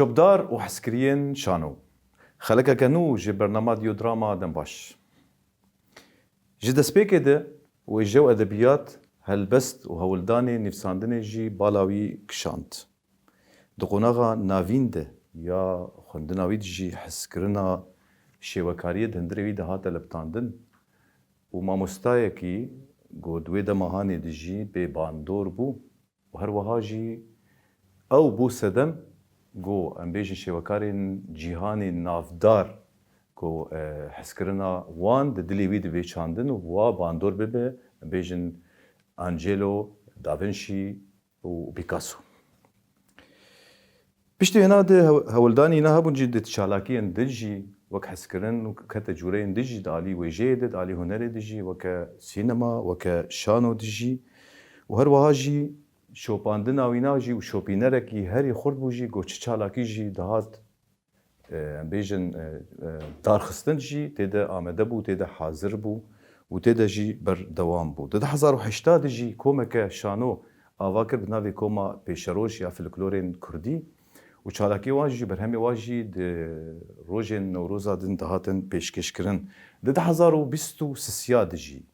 شوبدار وحسكريين شانو خلقا كانو جي برنامج ديو دراما دم باش جدا سبيكي ده وجو ادبيات هالبست وهولداني نفساندني جي بالاوي كشانت دقوناغا نافين ده يا خندناوي جي حسكرنا شيوكاريه دندري ده هاتا لبتاندن وما مستايكي قودوي ده مهاني دجي بباندور بو وهر وهاجي او بو سدم جو امبيجن شيوكارين جيهاني نافدار جو حسكرنا وان دلي ويد بيشاندن و باندور بيبي امبيجن انجيلو دافنشي وبيكاسو بيشتي هنا ده هولداني نهبون جدة شالاكيين دجي وك حسكرن وكتا جورين دجي دالي وجيد دالي هنري دجي وك سينما وك شانو دجي وهر وهاجي شوپاندنا ویناجی و شوپینرکی هری خورد بوجی گوچ چالاکی جی دهات بیژن دارخستن جی تیده آمده بو تیده حاضر بو و تیده جی بر دوام بو ده 1080 جی کومک شانو آواکر بناوی کوما پیشروش یا فلکلورین کردی و چالاکی واجی بر همی واجی ده روژن نوروزا دن دهاتن پیشکش کرن ده 1023 جی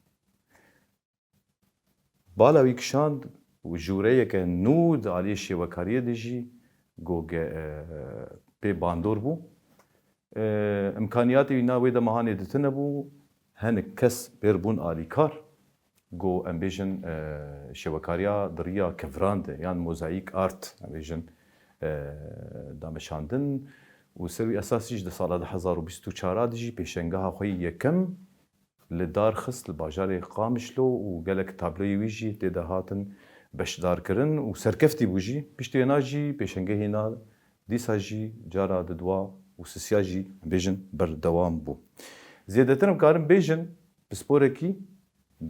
بالا ویکشاند وجوريه كان نود عليه شيوكاريه دجي جوج بي باندور بو امكانياتي ناويدا مهاني دتنبو هن كس بيربون اليكار جو امبيجن شيوكاريا دريا كفراند يعني موزايك ارت امبيجن دامشاندن وسوي اساسي جد سال 1024 دجي بيشنغها خوي يكم لدار خص الباجاري قامشلو وقالك تابلوي ويجي تدهاتن بشدار کرن و سرکفتی بوجی پشتی ناجی پیشنگه هینا دیسا جی جارا ددوا و سسیا جی بیژن بر دوام بو زیادتر مکارم بیژن بسپوره کی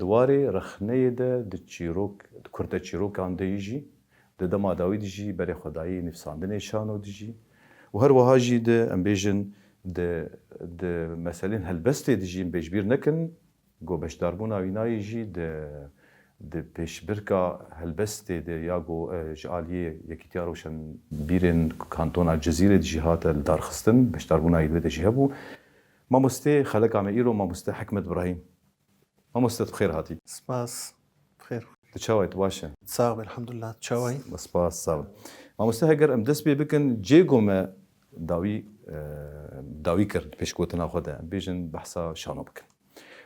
دواره رخنه ده چیروک کرده چیروک آنده جی ده دما داوید جی برای خدایی نفساندن شانو جی و هر وها جی ده ام بیژن ده مثلا هالبسته جی بیجبیر نکن گو بشدار بونا وینای جی ده پیش برکا هلبسته ده یاگو جالیه یکی روشن بیرن کانتون الجزیره جهات الدارخستن بشتر بنا يدوي ده جهبو ما مسته خلق عم ايرو ما مسته حكمت ابراهيم ما مسته بخير هاتي سباس بخير تشاوي تباشا صاغ الحمد لله تشاوي سباس صاغ ما مسته هجر امدس بكن جيجو ما داوي كر پیش کوتنا خدا بيجن بحثا شانو بكن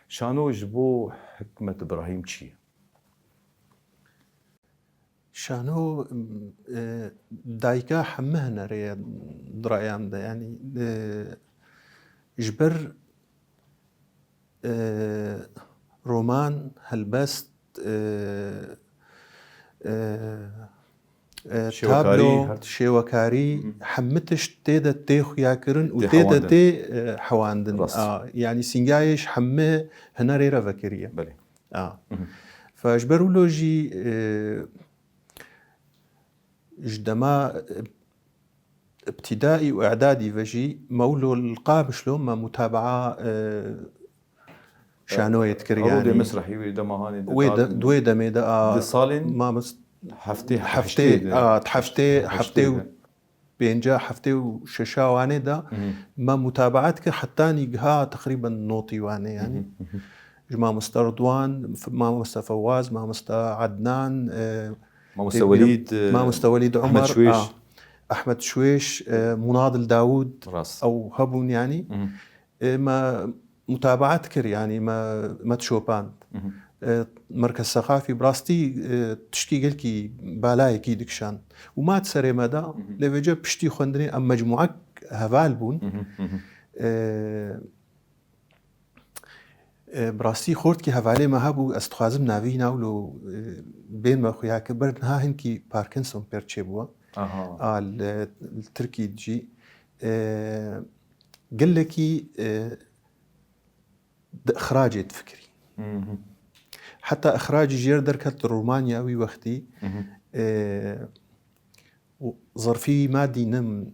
شانو جبو حكمت ابراهيم چی شانو دايكا حمهنا ريا درايام ده يعني جبر رومان هلبست تابلو شيوكاري حمتش تيدا تيخ ياكرن وتيدا تي حواندن يعني سينجايش حمه هنا ريرا فكرية بلي فجبروا لوجي جدما ابتدائي واعدادي فجي مولو القابش لهم ما متابعه شانو يذكر يعني ودي مسرحي ويدا مهاني دويدا ميدا صالين ما مس حفتي بينجا حفتي وششا واني دا ما متابعتك حتى نيجها تقريبا نوطي واني يعني ما مستردوان ما مستفواز ما مستعدنان ما مستوليد عمر أحمد شويش أحمد شويش مناضل داود راس. أو هبون يعني ما متابعات كر يعني ما تشوبان مركز ثقافي براستي تشكي قلكي بالاي كي دكشان وما تسري مدى لفجا بشتي خندني أم مجموعة هفال بون براستي خورد كي هفالي ما هبو استخازم ناوي ناولو بين ما خويا كبر ها هنكي باركنسون بيرتشي بوا التركي جي قال لكي اخراجي تفكري حتى اخراجي جير دركت رومانيا وي وقتي ظرفي مادي نم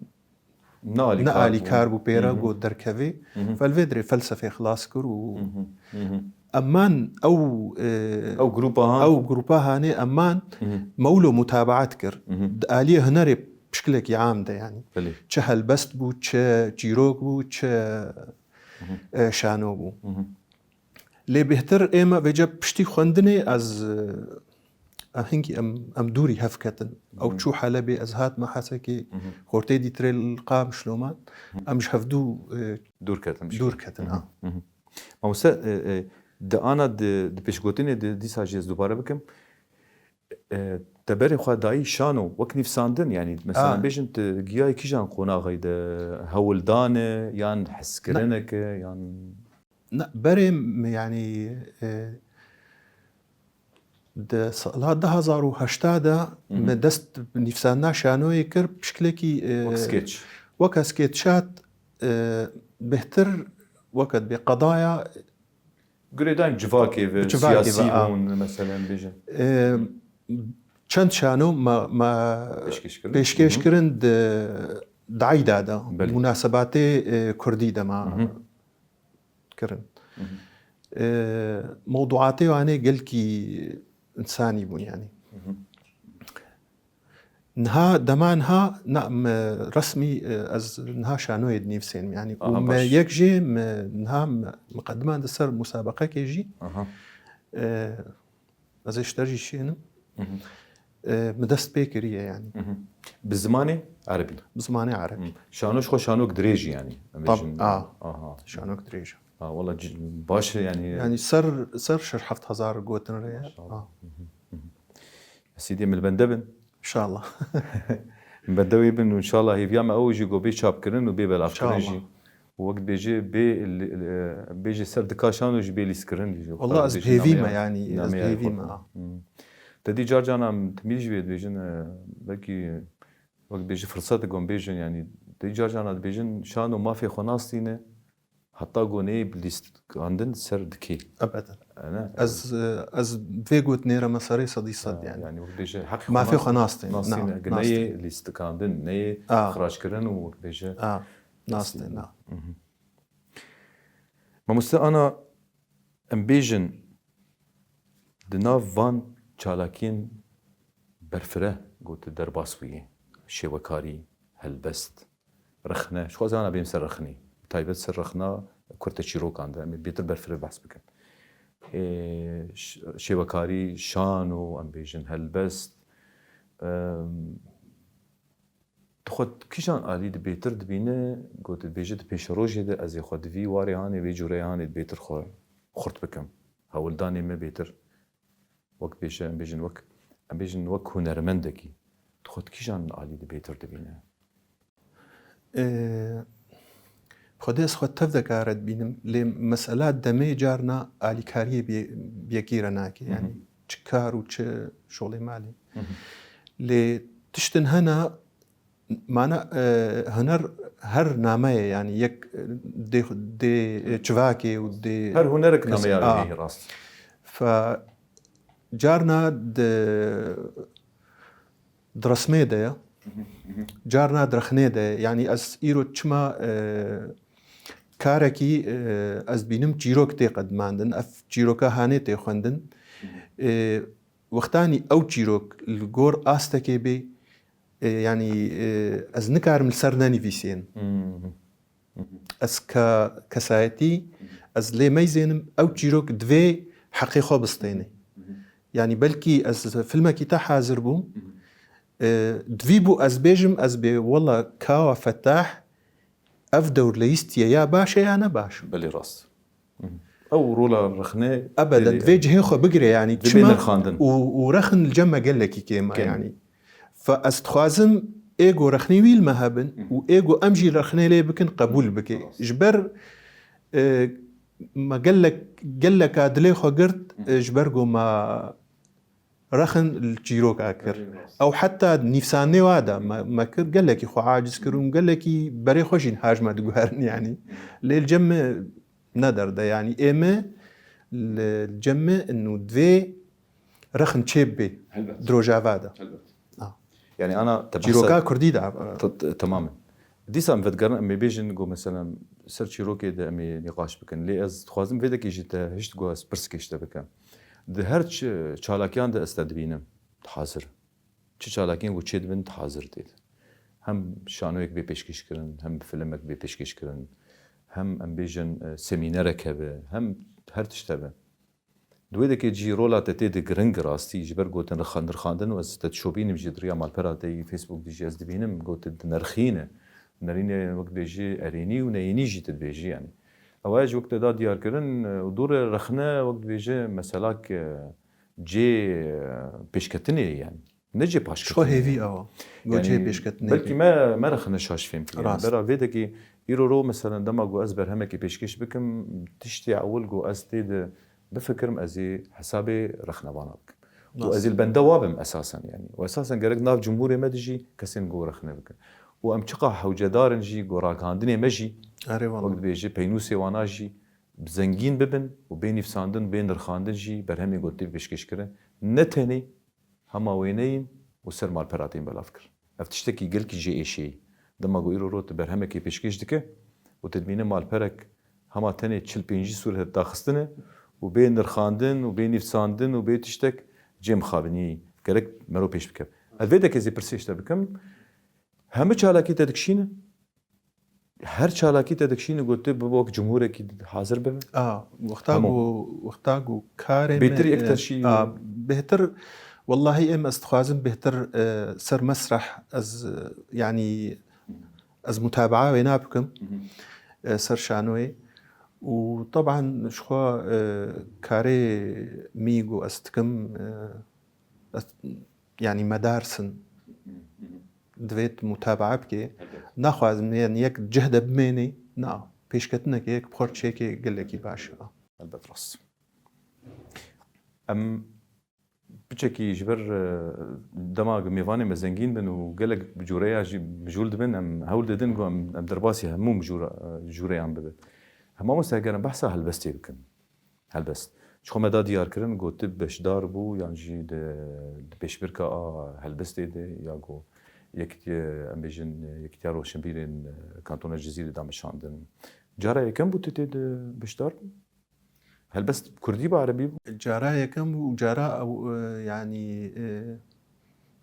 نقالي كاربو بيرا جو دركفي فالفيدري فلسفه خلاص كر امان او جروبها هاني امان مولو متابعات كر آلية هنري بشكلێکی عامدە ینی بله چه هەلبەست بوو چه چیرۆک بوو چه شانۆ بوو لێ بهتر ئێمە بێجە پشتی خوێندنێ ئەز هەنگی ئەم دووری هەفکەتن ئەو چوو حەلە بێ ئەز هاتمە حەسەکێ خۆرتەی دیترێ قام شلۆمان ئەمش هەفتوو دوورکەتن مامۆستا دەئانا پێشگوتنێ دیسا ژێز دووبارە بکەم دەبەرێ خوا دایی شان و وەک نیفساندن ینی مەسەلەن بێژن گیای کیژان قۆناغی دە هەوڵدانە یان حەسکردنەکە یان بەرێم ینی ساڵا 1970دا مە دەست نیفساننا شانۆیە کرد پشکلێکی وەکە سکێتشات بهتر وەکەت بێ قەدایە گرێدان جڤاکێ سیاسیون مەسەلەن بێژن چەند شانۆ پێشکەشکردن دایدادا مناسباتێ کوردی دەما کردن موضوعاتێ وانێ گەلکی ئینسانی بوون ینی نها دەمانها ڕسمی ئەز نها شانۆیە نیفسێن ینی یەک ژێ نها مقدمان دەسەر مسابقەکێژی ئەزێ شتەژی شێنم مدەست پێ کردیە ینی بزمانێ عربی بزمانێ عربی شانۆش خۆ شانۆک درێژی ینی شانۆک درێژە وڵا باشە ینی سەر 7,000 گوتنڕەیە سیدێ ملبەندە بن انشاءالله بەدەوی بن و انشاءالله هیڤیامە ئەوژی گۆبێ چاپکردن و بێ بەلافکردنژی وەک بێژێ بێژێ سەر دکاشانۆژی بێ لیسکردنیژی والله ئەس هێڤیمە ینی هێڤیمە دەدی جارجانام تمیژ بێت بێژن بەکی وەک بێژی فرسەتە گۆم بێژن ینی دەی جارجانە بێژن شان و مافێ خۆ ناستینە حتا گۆنەی لیستکاندن سەر دکێ ئەس vê gotinêre me serê sedî sed yani mafê xwe nastên neyê lîstikandin neyê xiraşkirin û bêje nastên Mamoste ana em bêjin di nav van çalakiyên berfire gotu derbas bûye şêwekarî helbest rixne ji xwe zana bêm ser rixnî taybet ser rixna kurta çîrokan de em ê bêtir berfirê behs bikin şêwekarî şan û em bêjin helbest dixwe kîjan alî di bêtir dibîne got dibêje di pêşerojê de ez ê xwe di vî warê hanê vê cureyê hanê bêtir xwe xurt bikim hewildanê me bêtir wek bêje em bêjin wek hunermendekî dixwe kîjan alî di bêtir dibîne خودێز خۆ تەف دەکارێت بینم لێ مەسەلات دەمێ جارنا ئالیکاریە بێگیرە ناکە ینی چ کار و چ شۆڵی مالی لێ تشتن هەنا مانە هەنەر هەر نامەیە ینی یەک دێ چڤاکێ و دێ هەر هونەرێک نامەیە ڕاست جارنا درەسمێ دەیە جارنا درەخنێ دەیە ینی ئەس ئیرۆ چما کارێکی ئەس بینم چیرۆک تێ قەدماندن ئەف چیرۆکە هانێ تێ خوێندن وەختانی ئەو چیرۆک گۆر ئاستەکێ بێ ینی ئەس نکارم لەسەر نەنیڤیسێن ئەس کە کەسایەتی ئەس لێ مەیزێنم ئەو چیرۆک دوێ حەقی خۆ بستێنێ ینی بەلکی ئەس فیلمێکی تا حازر بووم دوی بوو ئەس بێژم ئەس بێ وەڵا کاوە فەتاح ئەف دەور لە ئیستیە یا باشە یا نەباش بەێ ڕاست ئەو ڕۆڵە ڕخنێ ئەبەدە دوێ جهێ خۆ بگرێ ینی خاندن و ڕەخن جەمە گەلێکی کێمە ینی ئەس دخوازم ئێگۆ ڕەخنی ویلمە هەبن و ئێگۆ ئەمژی ڕەخنێ لێ بکن قبول بکەی ji ber geleka dilê xwe girt ji ber goma رەخن چیرۆکا کرد ئەو حتا نیفسانێ وادا مە کرد گەلێکی خۆ عاجز کرد و گەلێکی بەرێ خۆشین هاژمە دگوهرن ینی لێ جەمە نەدەردە ینی ئێمە جەمە و دوێ رەخن چێ بێ درۆژاوادا ینی ئانا چیرۆکا کوردیدا تەمامن دیسان vedigerin em ê bêjin got mesela ser çîrokê de em ê nîqaş bikin lê ez dixwazim vêdekê jî te hişt got ez pirskeş te bikim di her çalakiyan de ez te dibînim hazir çi çalakiyên got çê dibin hazir têt هم شانويك بي بيشكش كرن هم فيلمك بي بيشكش كرن هم ام بيجن سيمينارك هبه هم هر تشتبه دويدك يجي رولا تتيد جرنج راستي جبر قوت نرخاندن واز تتشوبين بجي دريا مال براتي فيسبوك دي جي از دبينم قوت نرخينه نريني وقت بيجي اريني ونيني جي تدبيجي يعني اواج وقت دا ديار كرن ودور رخنا وقت بيجي مسالاك جي بيشكتني يعني نجي باش شو هيفي جي بيشكتني بلكي ما رخنا شاش فيم يعني برا فيدكي يرو مثلا دما جو ازبر همكي بيشكش بكم تشتي اول جو استيد بفكرم ازي حسابي رخنا بانك وازي البندوابم اساسا يعني واساسا قرق ناف جمهوري ما تجي كسين جو رخنا بك وام تشقى حوجدار نجي جو راكاندني مجي وقت بيجي بينوسي واناجي بزنگين ببن وبين يفساندن بين رخاندن جي برهمي قلت بيشكش كره نتني هما وينين وسر مال براتين بلا فكر افتشتكي قلك جي اي شي دما جو يرو روت برهمكي بيشكش دكه وتدمين مال برك هما تني تشل بينجي سور داخستنه وبين رخاندن وبين يفساندن وبين تشتك جيم خابني قالك مرو بيش بكم الفيدك زي برسيشتا بكم هم چالاكي تدكشينه هر چالاكي تدكشينه قلت بوك جمهورك حاضر به وقتاغو كارم بهتر اكثر شيء بهتر والله ام استخوازم بهتر سر مسرح از يعني از متابعه وينا بكم سر شانوي وطبعا شخوا كاري ميغو استكم يعني مدارسن دويت متابعه بكي ناخذ يعني يك جهد بميني نا بيشكتنك هيك بخور شيكي قال لك باشا البطرس ام بچكي جبر دماغ ميفاني مزنگين بن وقالك بجوريا بجولد بن ام هول ددن جو ام درباسي همو جوريا ام بد هما مستاجرن بحثا هلبستي بكن هلبست شخو مدا ديار كرن جو تب بشدار بو يعني جي بيشبركا هلبستي دي يا جو يكتي امبيجن يكتيارو شمبيرين كانتون الجزيره دامشاندن جارا كم بو تتد بشدار هل بس كردي بعربي جارا كم وجارا او يعني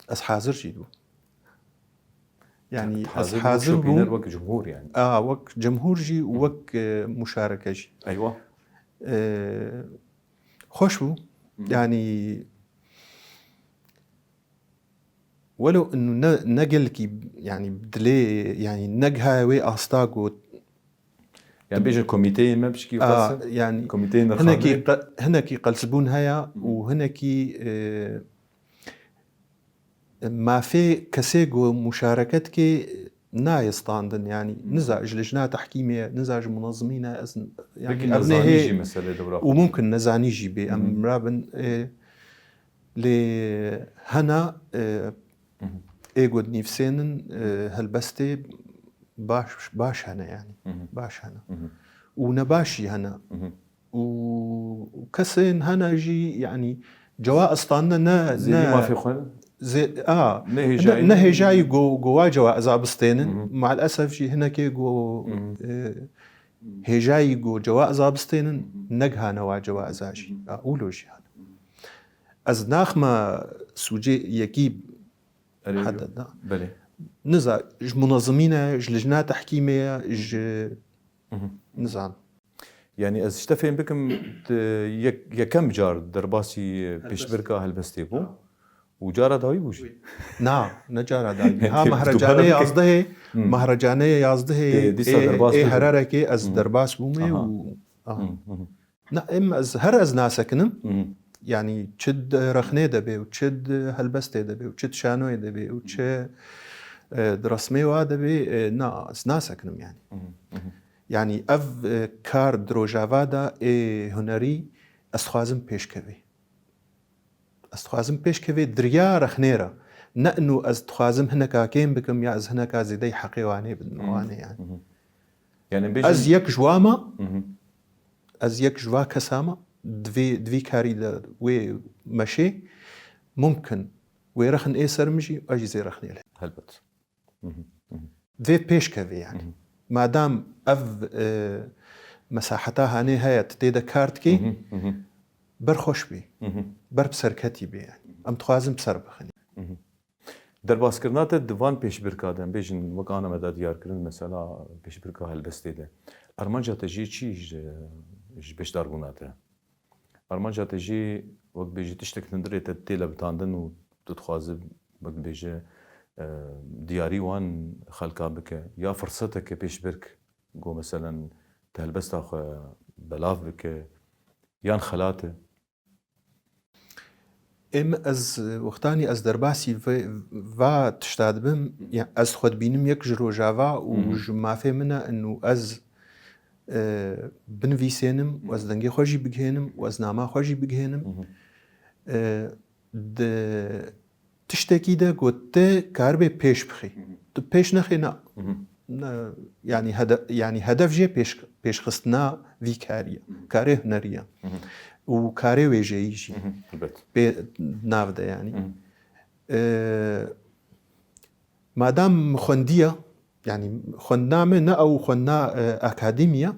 اسحازر جيدو يعني اسحازر بو وك جمهور يعني وك جمهور جي وك مشاركه جي ايوه خوش بو يعني ولو انه نقلكي يعني بدلي يعني نقها وي استاغو يعني بيجي كوميتي ما بشكي يعني كوميتي هناكي قلسبون هيا وهناكي ما في كسيغو مشاركتك نايستاندن يعني نزاج لجنة تحكيمية نزاج منظمين يعني نزانيجي مسألة دورة وممكن نزانيجي بأمرابن لهنا ايجود نيفسينن هالبستي باش هنا يعني باش هنا ونباشي هنا وكسين هنا جي يعني جواء اسطاننا زي ما في خل زي نهي جاي جوا جواء زابستين مع الاسف جي هنا كي جو هي جاي جو جواء زابستين نجها نوا جواء زاجي اقولوا جي هنا از ناخما سوجي يكيب حدد بله نزا منظمين لجنة تحكيمية نزان يعني از اشتفين بكم يكم جار درباسي بيشبركا هلبستي بو وجارة داوي بوجي نعم نجارة داوي ها مهرجانية قصده مهرجانية قصده اي هراركي از درباس بومي لا اما از هر از ناسكنم يعني تشد رخني دبي وتشد هلبستي دبي وتشد شانوي دبي وتشد درسمي وادبي ناسكنم يعني يعني اف كار دروجافادا اي هنري استخوازم بيشكوي دريا رخنيرا نأنو استخوازم هناك كيم بكم يا از هناك زيدي حقيواني بالمواني يعني از يك جواما از يك جوا كسامة دوي كاري دا وي ماشي ممكن ويرخن اي سرمجي واجي زي رخني له هلبت دوي بيشكوي يعني ما دام اف مساحتها هاني هي تتيدا كارتكي برخوش بي بر بسركتي بي يعني ام تخوازم بسر بخني درباسکردنات دوان پێشبرکادن بێژن وەک ئانەمەدا دیارکردن مەسەلا پێشبرکە هەلبەستێدە ئەرمانجا تەژی چیش بێشدار بووناتە ئەرمانجا تەژی وەک بێژی تشتێک هەندرێتە تێلە بتاندن و دەتخوازە وەک بێژە دیاری وان خەلکا بکە یا فرسەتێکە پێشبرک گۆ مەسەلەن تە هەلبەستا خۆ بەلاف بکە یان خەلاتە ئێمە ئەس وەختانی ئەس دەرباسی ڤ تشتا دبم ئەس خۆت بینم یەک ji ڕۆژاوا و ji mafê min e û ez binivîsênim û ez dengê xwe jî bigihênim û ez nama xwe jî bigihênim di tiştekî de got te karibê pêş bixî tu pêş nexê yanî hedef jê pêşxistina vî karî ye karê hunerî ye û karê wêjeyî jî pê nav de yanî madam xwendiye yanî xwendina me ne ew xwendina akadîmiye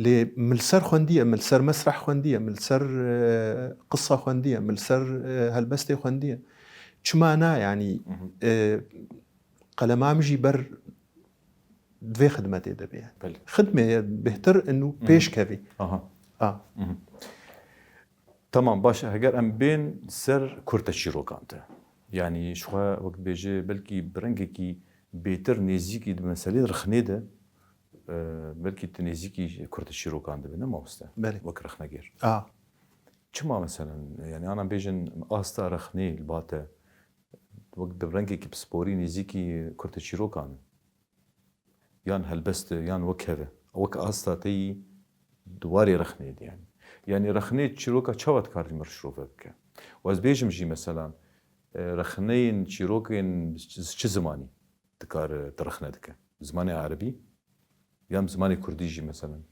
lê mil ser xwendiye mil ser mesrex xwendiye mil ser qisa xwendiye mil ser helbestê xwendiye çima na yanî qelema min jî ber divê xidmetê de bê xidmê bêhtir û pêş kevî Tamam baş heger em bên ser kurta çîrokan te yanî ji xwe wek bêje belkî bi rengekî bêtir nêzîkî di meselê rixnê de belkî tu nêzîkî kurta çîrokan dibe ne mamoste wek rixnegêr çima meselen yani anan bêjin asta rixnê li bate wek di rengekî pisporî nêzîkî kurta çîrokan yan helbest yan wek heve wek asta teyî duwarê rixnê yani yani rexnê çîroka çawa dikarî mir şirove bike û ez bêjim jî meselan rexneyên çîrokên çi zimanî dikar di rexne dike zimanê erebî yan zimanê kurdî jî meselan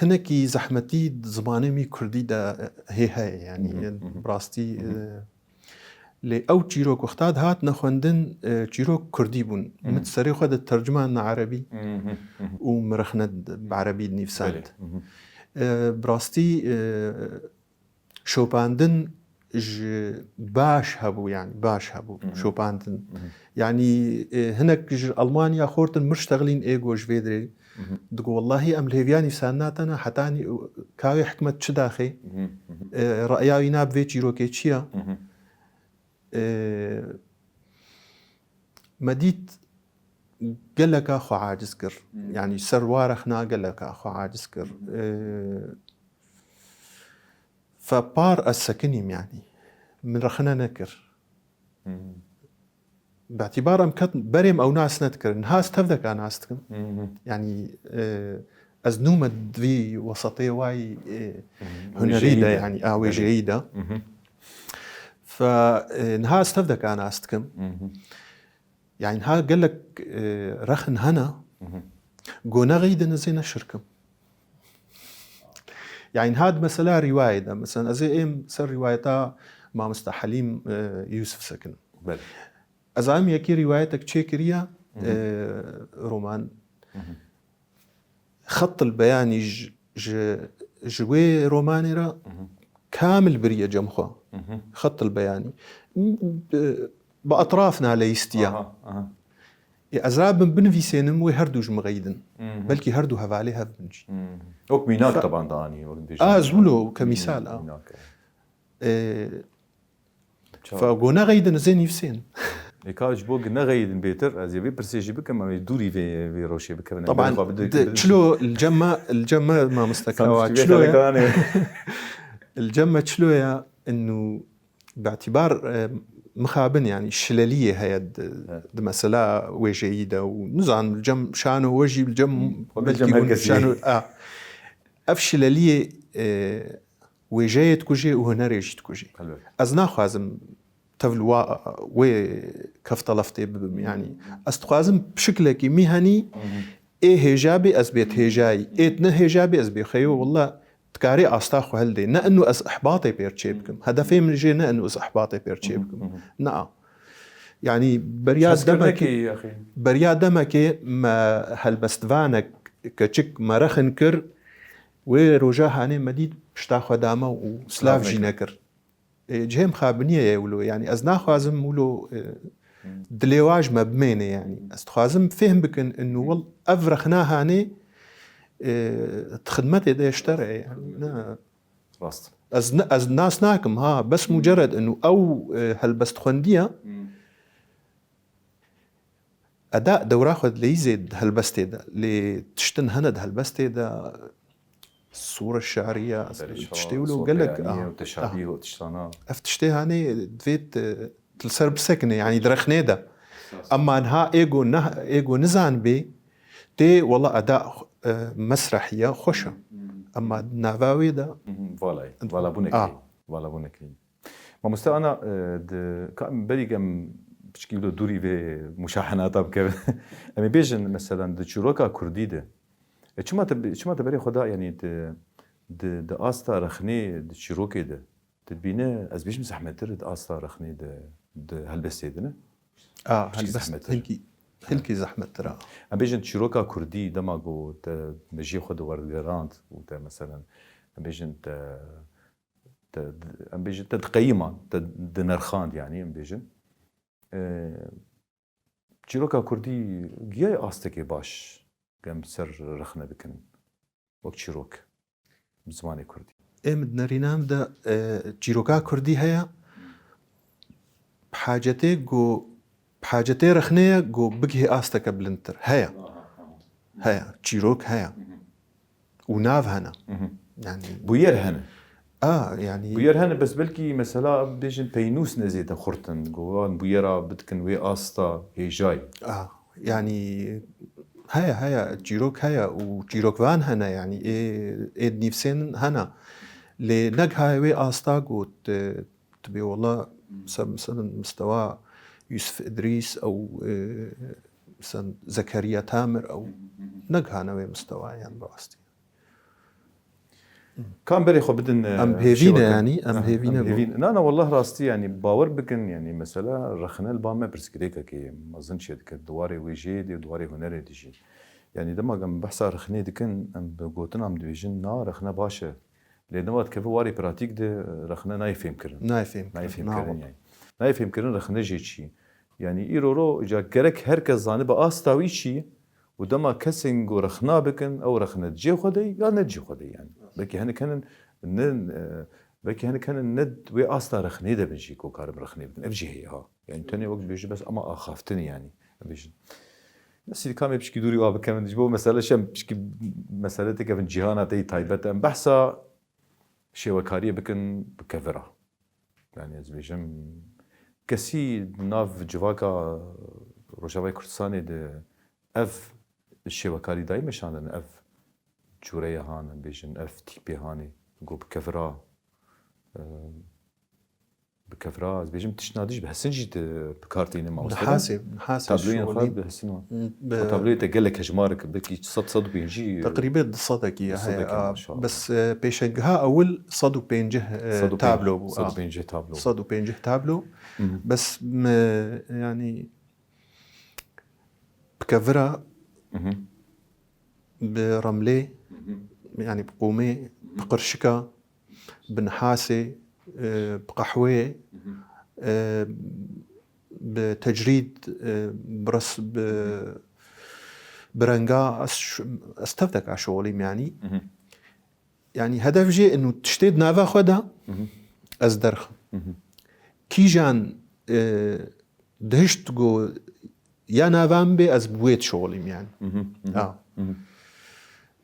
hinekî zehmetî zimanê mî kurdî de hê heye yanî rastî lê ew çîrok wexta dihatine xwendin çîrok kurdî bûn min serê xwe de tercüman erebî û min rexne bi erebî dinîvisand براستی شۆپاندن باش هەبوو yani باش هەبوو شۆپاندن yani hinek ji Almanya xortin mir şteğlîn êgo ji vê derê digo wallahî em li hêviya nîvîsan natene hetanî kavê hikmet çi daxê re'ya wî na bi vê çîrokê çi ye me dît geleka xwe aciz kir yani ser wa rexna geleka xwe aciz kir fepar ez sekinîm yani min rexne nekir باعتبار em ket berêm ew nas nedikirin niha ez tev deka nas dikim yani ez nûme divî wesetê wayî hunerî de yani a wêjeyî de niha ez tev deka nas dikim يعني ها قال لك رخن هنا قونا غيد نزي نشركم يعني هاد مثلا رواية ده مثلا أزي إيم سر روايتا مع مستحليم يوسف سكن أزعم يكي روايتك تشيكريا رومان خط البياني جوي روماني را كامل بريا جمخوا خط البياني بأطرافنا ليستيا أزراب بنفيسينم وهردوج مغيدن بلكي هردو هفالي هف بنجي وك ميناك طبعا داني زولو كمثال فقونا غيدن زين يفسين إيكاج بوق نغيدن بيتر از يبي برسيجي بك ما دوري في روشي بك طبعا شلو الجمة ما مستكوا شلو الجمة شلو يا انه باعتبار مخابن يعني الشلالية هي مسألة وجيدة ونزعن الجم شانه وجي بالجم شانه أف شلالية وجيت كوجي وهنا ريجت كوجي أزنا خوازم تفلوا وكف طلفتي يعني أستخوازم بشكلك مهني إيه هجابي أزبيت هجاي إيه تنه هجابي أزبي خيو والله تكاري أستاخو هالدي نا أنو أز إحباطي بيرتشيبكم هدفي من جي نا أنو أز إحباطي بيرتشيبكم نا يعني بريا دمكي ما هالبستفانك كتشك ما رخن كر وروجاه هاني مديد بشتاخو داما وسلاف جي نكر جهم خابنية يقولوا يعني أزنا خوازم ولو دليواج مبمينة يعني استخوازم فهم بكن إنه والله أفرخنا هاني تخدمتي ده يشتري يعني راست از ناس ناكم ها بس مجرد انه او هالبست خونديه اداء دورا خذ لي يزيد هالبستي ده اللي تشتن هند هالبستي ده الصوره الشعريه تشتي ولو قال لك وتشابيه وتشتانا افتشتي هاني دفيت تلسرب سكنه يعني درخني ده اما انها ايجو نزان بي تي والله اداء مسرحيه خوشه اما نافاوي ده فوالا بونكلي ما مستوى انا بري كم بشكي له دوري في مشاحنات بك امي بيجن مثلا د شروكا كردي ده شو ما تبري خدا يعني د استا رخني د شروكي ده تبينه از بيش مزحمتر د استا رخني د هلبسيدنه هلكي زحمه ترى ام بيجن شروكا كردي دماغو مجي خد ورغرانت وتا مثلا ام بيجن ام بيجن تقيمه دنرخاند يعني ام بيجن شروكا كردي جاي استكي باش كم سر رخنه بكن وقت شروك بزماني كردي امد نرينام ده شروكا كردي هيا بحاجتي رخنيه جو بقي استك بلنتر هيا شيروك هيا وناف هنا يعني بوير هنا يعني بوير هنا بس بلكي مثلا بيجن بينوس نزيد خرطن جوان بويرا بدكن وي استا هي جاي يعني هيا جيروك هيا وجيروك فان هنا يعني ايه نيفسين هنا لنج هاي وي استا قوت تبي والله مثلا مستوى يوسف إدريس أو مثلا زكريا تامر أو نجها نوي مستوى يعني بواستي كان بري خو بدن أم هيفينا يعني أم هيفينا أنا والله راستي يعني باور بكن يعني مثلا رخنا البامة برسكريكا كي ما ظنش يدك دواري ويجي دي دواري هنري ديجي يعني دما قام بحث رخني دكن أم بقوتنا أم ديفيجن نا رخنا باشا لأنه وقت كيف واري براتيك ده رخنا نايف يمكن يعني نايف يمكن رخنا جيتشي يعني إيرورو جا كرك هركز زاني بأستاوي شيء ودما كسنجو رخنا بكن أو رخنا تجي خدي يا نتجي خدي يعني بكي هن كان الند وأستا رخني ده بنجي كوكارب رخني بكن أبجي هي ها يعني تاني وقت بيجي بس أما أخافتني يعني بيجي بس اللي كان بيشكي دوري وابا كمان جبوا مسألة شم بيشكي مسألة كيف جهانا تي تايبة بحثا شيء وكارية بكن بكفرة يعني از بيجم كسي ناف جواكا روجاوي كردستاني ده اف الشيء وكاري دايما شانن اف جوريا هان بيجن اف تيبي هاني جو بكفرة بكفرة از بيجم تشناديش بحسنجي بكارتين ما نحاسب تابلوين خالد بحسنوا تابلوين تقلك هجمارك بكي صد بينجي تقريبا صدقي هاي بس بيشنجها اول صدو بينجه تابلو صدو بينجه تابلو بس يعني بكفرة برملة يعني بقومة بقرشكة بنحاسة بقحوة بتجريد برس برنجا استفدك على شغلي يعني هدف جي انه تشتيد نافا خدا ازدرخ كي جان دهشت جو يا نافام بي از بويت شغلي يعني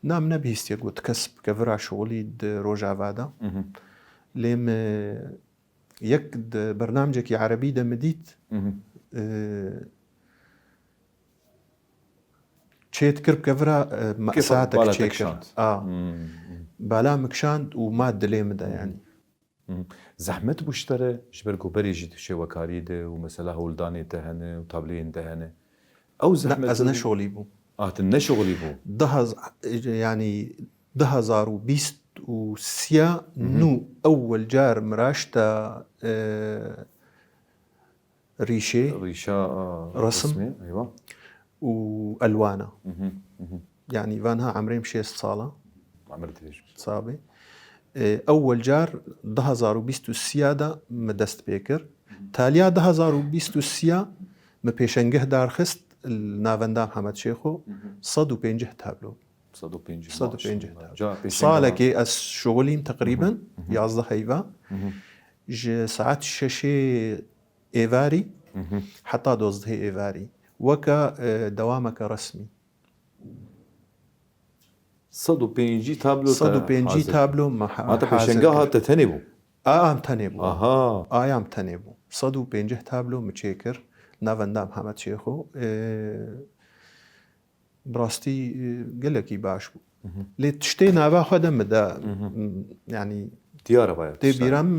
نام نبيست يقول تكسب كفرع شغلي روجا فادا لم يكد برنامجك يا عربي ده مديت تشيت كرب كفرا مأساتك تشيكر بالا مكشاند وما دليم ده يعني زحمت بوشترى جبركو بريجي شي وكاري ده ومثلا هولداني تهنه وطابلين تهنه او زحمت ازنا شغلي بو تن شغلي بو دهز يعني دهزار وبيست وسيا نو اول جار مراشتا ريشة رسم ايوه والوانه يعني فانها عمري مشي صاله عمرت ليش صابي ئەوەل جار 2023دا مە دەست پێکرد تالیا 2023 مە پێشەنگە دارخست ناوەندام حەمەد شێخۆ 150 تابلۆ 150 ساڵێکی ئەس شغلیم تقریبا 11 هەیڤە ji saet 6 ئێواری حتا 12 ئێواری وەکە دەوامەکە ڕسمی 150 تابلو 150 تابلو پێشەنگە هاتە تەنێ بوو ئام تەنێ بوو ئایام تەنێ بوو 150 تابلو مچێ کرد ناوەندام حەمەد شێخۆ بڕاستی گەلێکی باش بوو لێ تشتێ ناوا خۆ دەمەدا ینی دیارە باید تێبیرم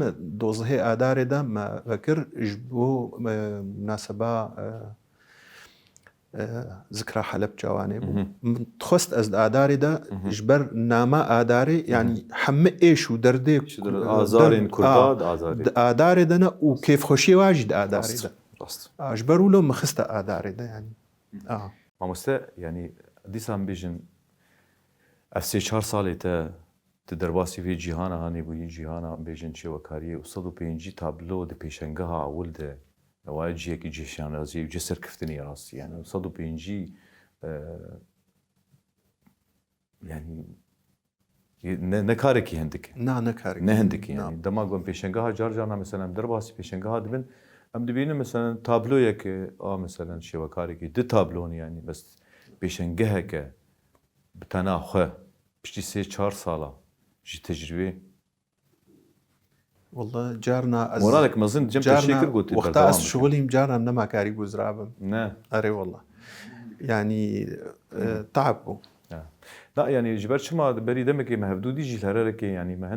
دۆزهێ ئادارێدا مەکرد بۆ مناسەبە ذکرا حەلەب جوانێ بوو خست ئەس ئادارێدا ji ber nama ئادارێ ینی hemû êş û derdê ئازارên کورد ئادارێ دەنا û kêfxweşiyê wa jî di ئادارێ de ji ber wilo min xiste ئادارێ de yanî mamoste yanî dîsan bêjin ev sê 4 salê te di derbasî vê cîhana hanê bûyî cîhana bêjin şêwekariyê û 150 tablo di pêşengeha ewil de waye ciyekî cîşanrazî û ceserkiftinê rastî yani 150 yani ne karekî hindik ne hindik yani dema gon pêşengeha car carna mesela derbasî pêşengeha dibin em dibînin mesela tabloyeke a mesela şêwekarekî di tablon yani bes pêşengeheke bi tena xwe piştî 3-4 sala ji tecrübê والله جارنا moralek mezin cem teşekkür gotu وقتا از شغلیم جارم نماکاری گذرابم ne اره والله yani تعب بو لا يعني جبر شما بري دمك ما هبدودي جي الهرارك يعني ما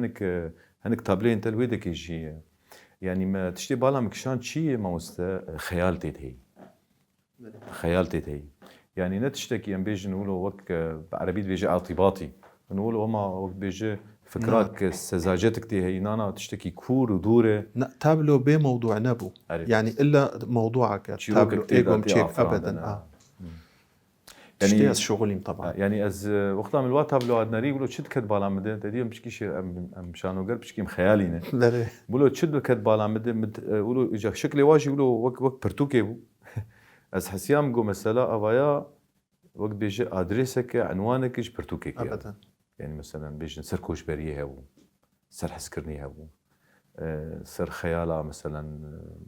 هنك تابلين تلويدك جي يعني ما تشتي بالا مكشان شي ما مست خيال تيتهي خيال تيتهي يعني نتشتكي ام بيجي نقولوا وك بعربي بيجي اعتباطي نقولوا هما وقت بيجي فكرات سذاجتك دي هي نانا تشتكي كور ودوره تابلو بموضوع نبو يعني الا موضوعك تابلو ايجوم تشيك ابدا يعني شغلي طبعا يعني از وقتها من الوقت تابلو ادناري يقولوا تشد كد بالا مده تديهم بشكيش مشانو غير بشكي خيالينه بيقولوا تشد كد بالا مده يقولوا اجا شكلي واجي يقولوا وك برتوكي بو از حسيام جو مساله افايا وقت بيجي ادريسك عنوانك ايش برتوكي ابدا يعني مثلا بيجي سر كوشبريه هبو سر حسكرني هبو سر خياله مثلا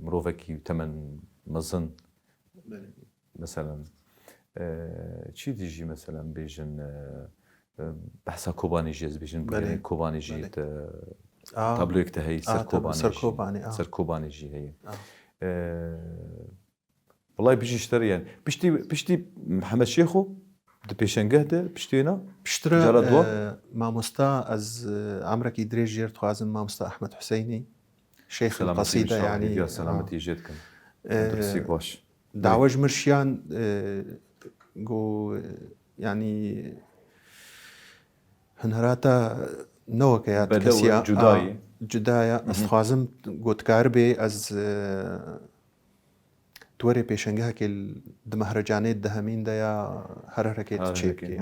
مروفكي تمن مزن مثلا چی دیجی مثلا بيجن بحثا كوباني جيز بيجن كوباني جي تابلو يكتهي سر كوباني جي هي والله بيجي اشتري يعني بيشتي محمد شيخو د پێشەنگە ده پشتێنە پشترە مامۆستا ئەز ئەمرێکی درێژێر توازم مامۆستا ئەحمەد حوسەینی شەیخ القەسیدە یعنی سەلامەتی ژێت کەم درسی باش داوەژ مرشیان گۆ ینی هەنەراتە نەوەکە کەسیا جودایە ئەسخوازم گۆتکار بێ ئەز دوێرێ پێشەنگەکێ دمەهرەجانێت دەهەمین دەیە هەرەرەکێت چێکێ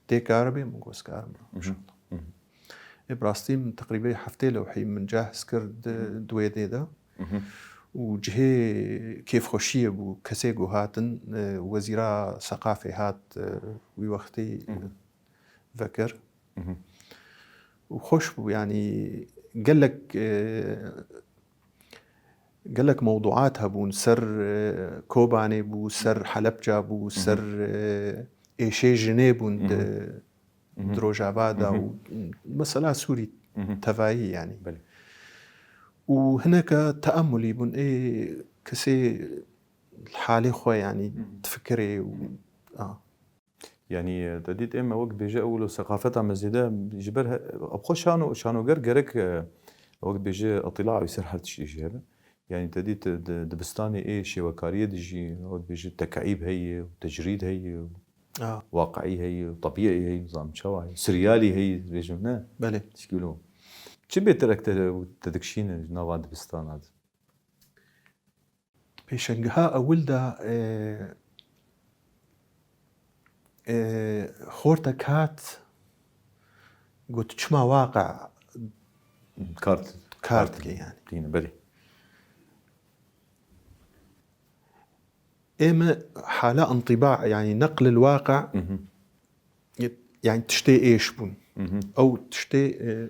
تێکارە بێ من گۆسکارم بڕاستیم تقریبا هەفتەی لەوحی من جاهز کرد دوێ دێدا و جهێ کێفخۆشیە بوو کەسێک و هاتن وەزیرا سەقافێ هات وی وەختی ڤەکر و خۆش بوو ینی گەلک موضوعات هەبوون سەر کۆبانێ بوو سەر حەلەبجا بوو سەر ئێشێ ژنێ بوون درۆژابادا و مەسەلا سووری تەڤایی ینی و هەنەکە تەئەمولی بوون کەسێ حاڵی خۆی ینی تفکرێ و يعني دەدیت ئێمە وەک بێژە ئەو لە سەقافەتا مەزیدە ژبەر ئەبخۆ شانۆگەر گەرەک وەک بێژە ئەطیلاعی سەر هەر تشتێژی هەبە يعني تديت دبستاني ايه شيوكاريه دجي بيجي تكعيب هي وتجريد هي واقعي هي وطبيعي هي نظام شواي سريالي هي بيجونا بله تشكيلو شبي ترك تدكشين نواد دبستان هذا بيشنجها اول دا خورتا كات قلت شما واقع كارت يعني دينا بلي إما حالة انطباع يعني نقل الواقع يعني تشتي إيش بون أو تشتي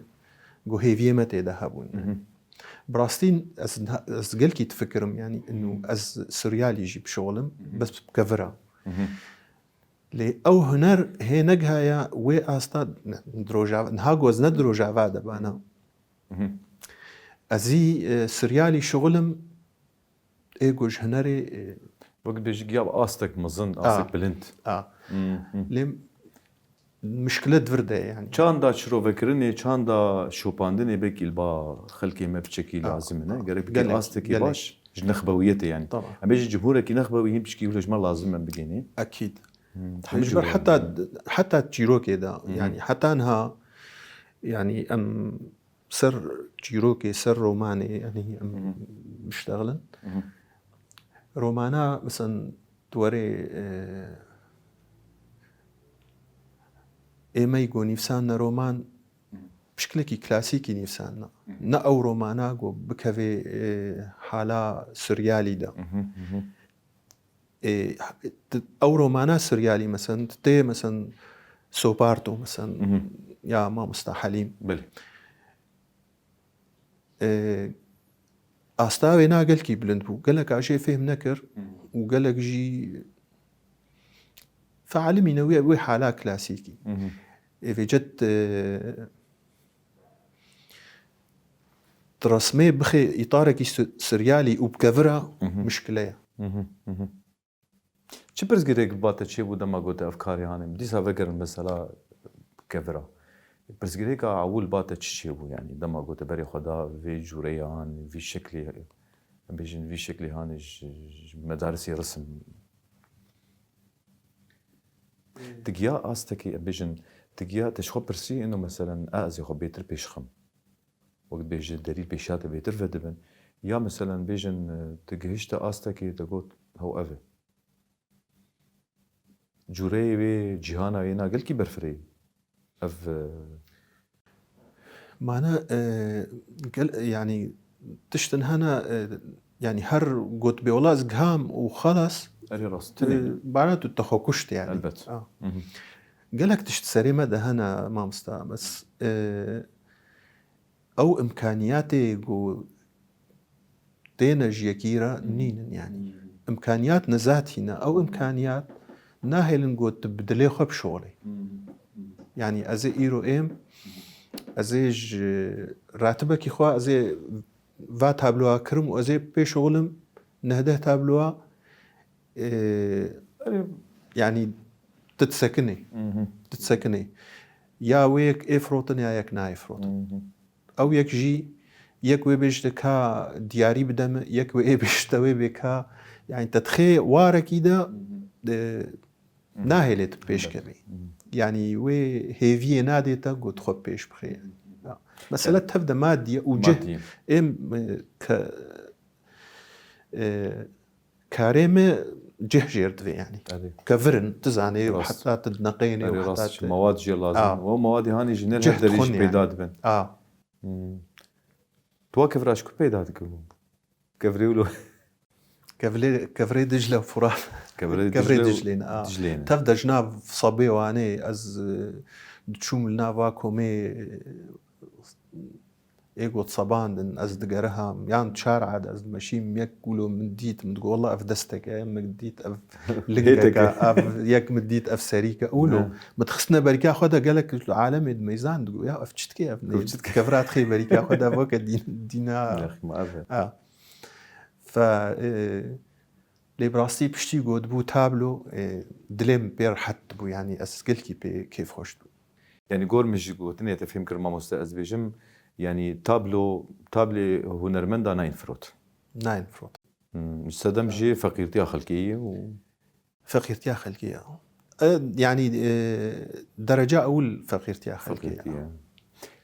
هيفية متى ذهبون براستين از قلكي تفكرم يعني إنه از سريالي يجيب شغلم بس بكفرة لي أو هنر هي نجها يا وي أستاد دروجا نهاجوز ندروجا بعد بانا أزي سريالي شغلم إيجوج هنري وقت بيجي جاب آستك مظن آستك بلنت لم مشكلة وردة يعني كان دا شرو فكرني كان دا شوباندني بك البا خلكي ما بشكل لازمنا قريب بك آستك باش نخبويته يعني طبعا أم بيجي جمهورك نخبويين بشكل ولا ما لازم من بجيني أكيد حتى تجيرو كده يعني حتى أنها يعني أم سر جيروكي سر روماني يعني أم مشتغلن رومانا مثلا توري إيما يقول نفساننا رومان بشكلكي كلاسيكي نفساننا نا أو رومانا قو بكفي حالة سريالي ده أو رومانا سريالي مثلا تي مثلا سوبارتو مثلا يا ما مستحليم بلي أستاوي نا قلكي بلند بو قلك عشي فهم نكر وقلك جي فعلمي نوي وي حالة كلاسيكي في جت ترسمي بخي إطارك سريالي وبكفرة مشكلة چه برز گیرک باته چه بوده ما گوته افکاری هانم دیسا فکر مثلا کفرا برز گیرک اول باته چه بو يعني دما گوته بری خدا في جوریان في شکلی بیشن في شکلی هانش مدارس رسم تجيا استكي بیشن تجيا تشخو برسي انه مثلا ازي خو بيتر بيشخم وقت بيجي دليل بيشات بيتر فدبن يا مثلا بیشن تجهشت استكي تقول هو أفي جوري بي جهانا وينا قل كي برفري اف معنا يعني تشتن هنا يعني هر قوت بيولا زقهام وخلص اري راس معناته التخوكشت يعني البت قالك تشت سريمة ده هنا ما مستا بس او امكانياتي قو تينا جيكيرا نين يعني امكانيات نزاتينا او امكانيات ناهل نقول تبدلي خب شغلي يعني ازي ايرو ام ازيج راتبك اخوا ازي فا تابلوها كرم وازي بي شغلم نهده تابلوها يعني تتسكني يا ويك افروتن يا يك نا افروتن او يك جي يك وي بيجتكا دياري بدم يك وي بيجتوي بكا يعني تتخي وارك ده ناهلت بيش كبي يعني وي هيفي نادي تاقو تخب بيش بخير مسألة تبدأ مادية وجه ام كاريمة جه جيرد يعني كفرن تزاني وحتى تدنقيني وحتى مواد جي لازم ومواد هاني جنال هدر يش بيداد بن توا كفراش كو بيداد كفري ولو كفري دجلة وفرات كفري دجلين تبدأ جناب صبي واني از تشوم لنا فاكومي ايقوت صبان از دقرها يعني تشارع از ماشيم يقولوا مديت متقول والله افدستك يا مديت اف لقك اف ياك مديت اف سريكه قولوا متخصنا بركه خدها قالك العالم الميزان تقول يا افتشتكي اف كفرات خي بركه خدها فوق دينا يا اخي ما ف لي براسي بشتي قد بو تابلو دلم بير حتى بو يعني اسقلكي بي كيف خوشتو يعني قول مش قوتني تفهم كرما مستأذ بيجم يعني تابلي هنرمندا ناين فروت مستدام جي فقيرتيا خلقية فقيرتيا خلقية يعني درجة أول فقيرتيا خلقية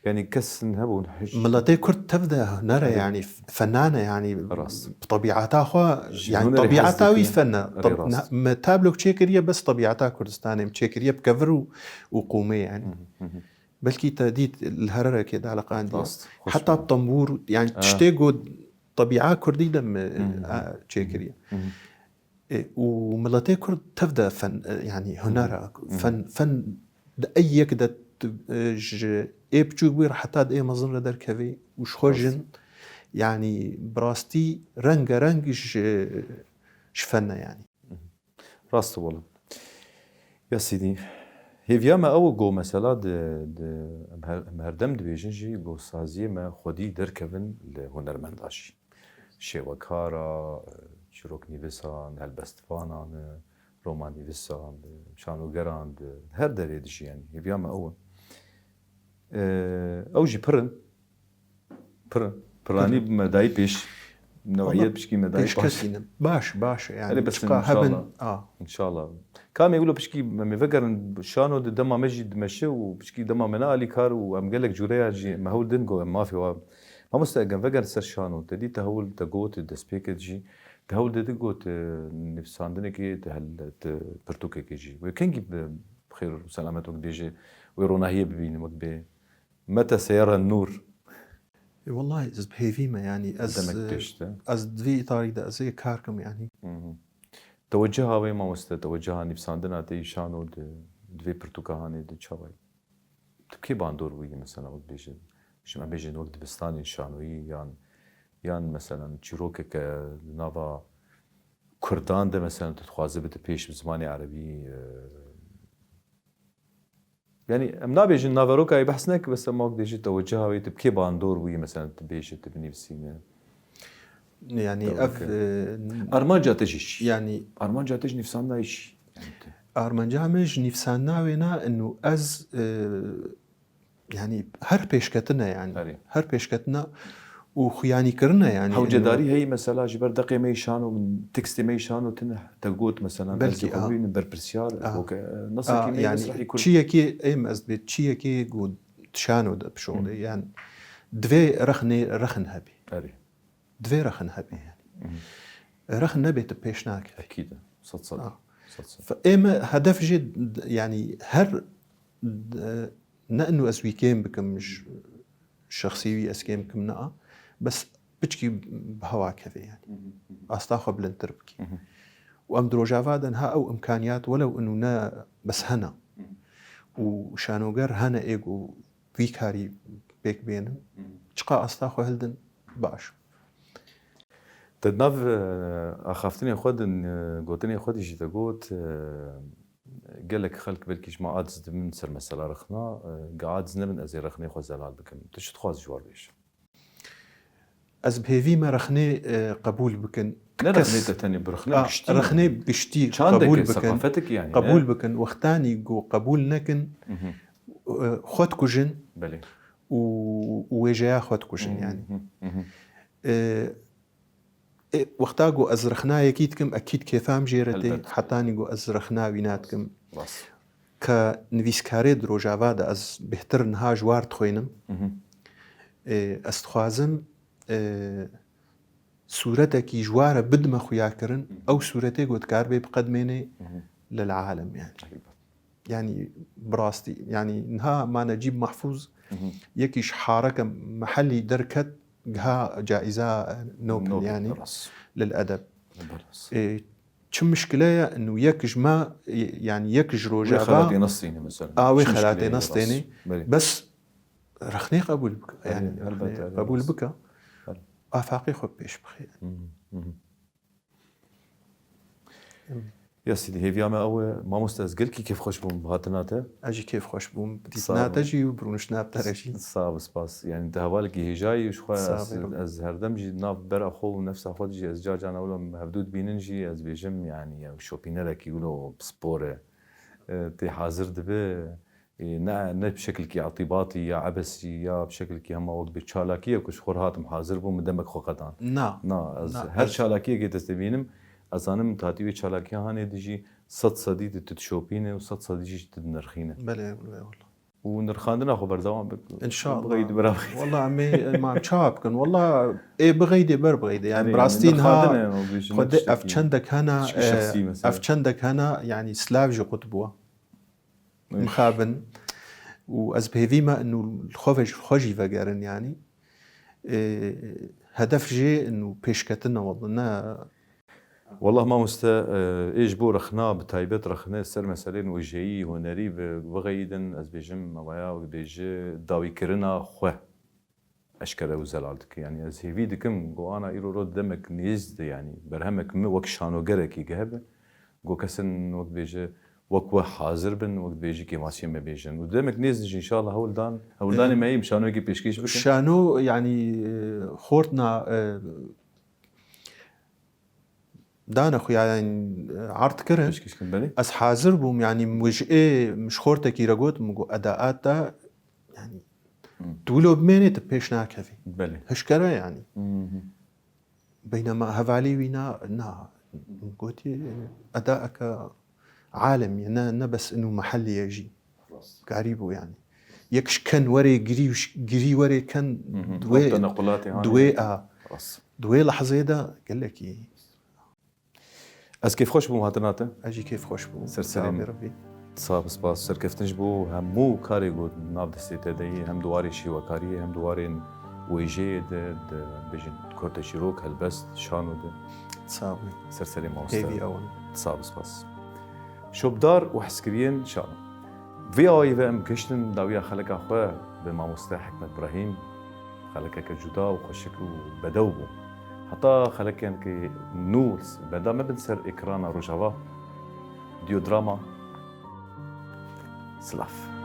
يعني كسن هبو نحش ملاتي كرت تبدا نرى يعني فنانة يعني بطبيعتها خو يعني طبيعتها ويفنة ما تابلو تشيكريا بس طبيعتها كردستاني تشيكريا بكفر وقومي يعني بلكي تديت الهرره كده على قاندي راست حتى الطنبور يعني تشتيقوا طبيعه كردي دم تشيكريا وملاتي كرد تبدا فن يعني هنرا فن اي كده اي بتشوف حتى اي مظنه در كافي وش خوجن يعني براستي رنگ شفنا يعني راست والله يا سيدي هيفيا ما او جو مثلا د مهردم دبيجن جي جو سازي ما خودي دركبن لهنرمنداشي شيوكارا شروك نيفسان هالبستفانان رومان نيفسان شانو جراند هر دري دشي يعني هيفيا ما او جي براني مداي بيش نوعية بشكي مداي كسينا باش يعني بس ان شاء الله ان شاء الله كان يقولوا بشكي ما فكر شانو دما مجي دمشي وبشكي دما منالي كار وام قال لك جوريا جي ما هو دنجو ما في ما مستقن فكر سر شانو تدي تهول تغوت دسبيك جي تهول دغوت نفساندنكي تهل برتوكي جي وكان جيب بخير وسلامتك ديجي ويرونا هي ببين مكبي متى سيرى النور والله از بهيفيما يعني از دوی طاري ده زي كاركم يعني توجهها وين ما مست توجهها نفساندنا تي شانو دوی برتوكهاني دي تشاوي تبكي باندور وي مثلا وقت بيجي شو ما بيجي وقت بستاني شانوي يان مثلا تشيروكك نافا كردان ده مثلا تتخوازي بتبيش بزماني عربي يعني ام نابيج النافاروكا يبحثنك بس ما بديش توجهها ويتبكي باندور وي مثلا تبيش تبني بسينه يعني ارمانجا تجيش يعني ارمانجا تجي نفسنا ايش ارمانجا مش نفسنا وينا انه از يعني هر بيشكتنا يعني هر بيشكتنا وخياني كرنا يعني هو جداري هي مثلا جبر دقي ميشان وتكستي ميشان وتنح تقوت مثلا بلكي من بربرسيال نصك يعني تشيكي ايم ازبي تشيكي قود تشانو بشغلي يعني دوي رخن هبي دوي رخن هبي يعني رخن هبي تبيشناك اكيد صد فايما هدف جد يعني هر نأنو أزويكين بكم مش شخصيوي أسكين بكم نأ بس بتشكي بهوا كذا يعني أستاخذ بلنتربكي وأم دروجافادن ها أو إمكانيات ولو إنه نا بس هنا وشانوجر هنا إيجو فيكاري بيك بينن تشقى أستاخذ هلدن باش تدناف أخافتني خودن قوتني خودي جيت قوت قال لك خلك بالكيش ما عادز من سر مسألة رخنا قاعد زنبن أزي رخني خو زلال بكم تشت خواز جوار بيش از بهيفي ما رخني قبول بكن لا رخني تاني برخني بشتي رخني بشتي قبول بكن ثقافتك يعني قبول بكن وقتاني جو قبول نكن خود كوجن بلي ووجايا خود كوجن يعني وقتا جو ازرخنا يكيدكم اكيد كيفام جيرتي حتاني جو ازرخنا بيناتكم بس كنفيسكاري دروجافا دا از بهتر نها جوار تخوينم استخوازم صورتك جوارة بدما خويا كرن او صورتي قد كاربي بقدميني للعالم يعني براستي يعني نها ما نجيب محفوظ يكيش حركة محلي دركت جها جائزة نوبل يعني للأدب شو مشكلة إنه يكج ما يعني يكج روجافا خلاتي نصيني مثلا خلاتي نصيني بس رخني قبول بك يعني قبول بك آفاقي خب بيش بخير يا سيدي هي فياما أو ما مستأزقل كيف خوش بوم بهاتناته أجي كيف خوش بوم بديتناته جي وبرونش نابترشي صعب سباس يعني انت هوالك هي جاي وش خواه از هردم جي ناف برا خو ونفس خود جي از جاجان أولا مهبدود بينن جي از بيجم يعني شوبينه لك يقولوا بسبورة تي حاضر دبي نا بشكل كي عطيباتي يا عبسي يا بشكل كي هم وقت بتشالاكية كش خورهات محاضر بو مدمك خوقتان هر شالاكية كي تستبينم أظنم تاتيوي شالاكية هاني ديجي صد صديد تتشوبينه وصد صديجي تدنرخينه بله والله ونرخاندنا خو بردوام ان شاء الله بغيد برا والله عمي ما تشابكن والله ايه بغيدي بغيدي يعني براستين ها خد افشندك هنا افشندك هنا يعني سلافجي قطبوه مخابن وأز بهيفيما إنه الخوجي فجرن يعني هدف جي إنه بيشكتنا وضنا والله ما ايش بو رخنا بتايبت رخنا سر مسالين وجهي هنري بغيدن از بيجم موايا وبيجي داوي كرنا خو اشكال وزلالتك يعني از هيفي دكم جو انا ايرو رود دمك نيزد يعني برهمك وك شانو جركي جهب جو كسن وقت بيجي وك حاضر بن وقت بيجي كي ماشي ما بيجن ودمك نيزد ان شاء الله هولدان ما يم شانو يجي بيشكيش بك شانو يعني خورتنا دانا خو يعني عرض كره بيشكيش كن بالي أس حاضر بوم يعني مش خورتك يرقوت مجو أداءات دا يعني تولو بميني تبيش ناكفي بالي هشكرا يعني بينما هفالي وينا نا قلتي أداءك عالمي أنا بس إنه محلي يجي قريبه يعني يكش كان وري جري وري كان دوي لحظة دا قال لك از كيف خوش بو مهاتناته أجي كيف خوش بو سرسرين ربي صاب سپاس سر کفتنج بو همو کاری گود ناب دستی تدایی هم دواری شیوکاری هم دواری ویجه ده بجن کرت شیروک هلبست شانو ده تصاوي سرسری هيفي ماستر أول صاب سپاس شبدار وحسكريين شانو في آي و ام كشتن داوية خلق أخوة بماموستا حكمة إبراهيم خلقك جدا وخشك وبدوبو حتى خلق كان كي نولز بدا ما بنسر إكرانا رجوا ديو دراما سلاف